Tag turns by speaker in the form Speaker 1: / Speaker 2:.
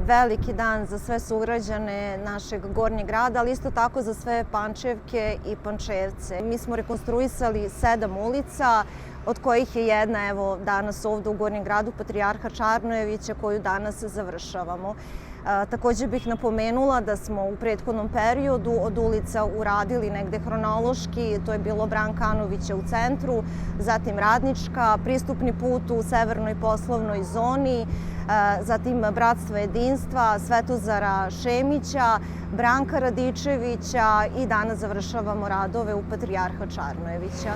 Speaker 1: veliki dan za sve sugrađane našeg Gornjeg grada, ali isto tako za sve Pančevke i Pančevce. Mi smo rekonstruisali 7 ulica, od kojih je jedna, evo, danas ovde u Gornjem gradu, Patrijarha Čarnojevića, koju danas završavamo. Takođe bih napomenula da smo u prethodnom periodu od ulica uradili negde hronološki, to je bilo Branka Anovića u centru, zatim Radnička, pristupni put u severnoj poslovnoj zoni, zatim Bratstva jedinstva, Svetozara Šemića, Branka Radičevića i danas završavamo radove u Patrijarha Čarnojevića.